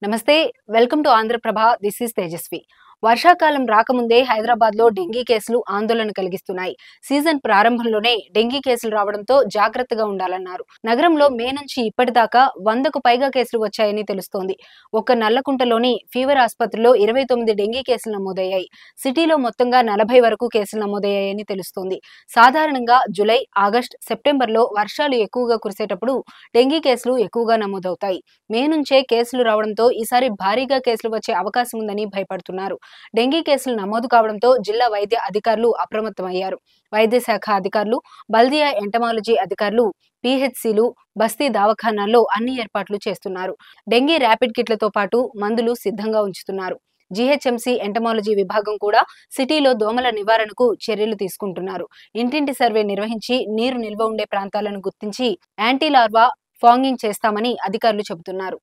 నమస్తే welcome to Andhra Prabha this is Tejaswi వర్షాకాలం రాకముందే హైదరాబాద్ లో డెంగీ కేసులు ఆందోళన కలిగిస్తున్నాయి. సీజన్ ప్రారంభంలోనే డెంగీ కేసులు రావడంతో జాగ్రత్తగా ఉండాలన్నారు. నగరంలో మే నుంచి ఇప్పటిదాకా 100కు పైగా కేసులు వచ్చాయని తెలుస్తోంది. ఒక్క నల్లకుంటలోని ఫీవర్ ఆసుపత్రిలో 29 డెంగీ కేసులు నమోదయ్యాయి. సిటీలో మొత్తంగా 40 వరకు కేసులు నమోదయ్యాయని తెలుస్తోంది. సాధారణంగా జూలై, ఆగస్టు, సెప్టెంబర్లో వర్షాలు ఎక్కువగా కురిసేటప్పుడు డెంగీ కేసులు ఎక్కువగా నమోదవుతాయి. మే నుంచే కేసులు రావడంతో ఈసారి భారీగా కేసులు వచ్చే అవకాశం ఉందని భయపడుతున్నారు. డెంగీ కేసులు నమోదు కావడంతో జిల్లా వైద్య అధికారులు అప్రమత్తమయ్యారు. వైద్య శాఖ అధికారులు, బల్దియా ఎంటమాలజీ అధికారులు పీహెచ్సీలు, బస్తీ దవాఖానాల్లో అన్ని ఏర్పాట్లు చేస్తున్నారు. డెంగీ ర్యాపిడ్ కిట్లతో పాటు మందులు సిద్ధంగా ఉంచుతున్నారు. జీహెచ్ఎంసీ ఎంటమాలజీ విభాగం కూడా సిటీలో దోమల నివారణకు చర్యలు తీసుకుంటున్నారు. ఇంటింటి సర్వే నిర్వహించి నీరు నిల్వ ఉండే ప్రాంతాలను గుర్తించి యాంటీ లార్వా ఫాగింగ్ చేస్తామని అధికారులు చెబుతున్నారు.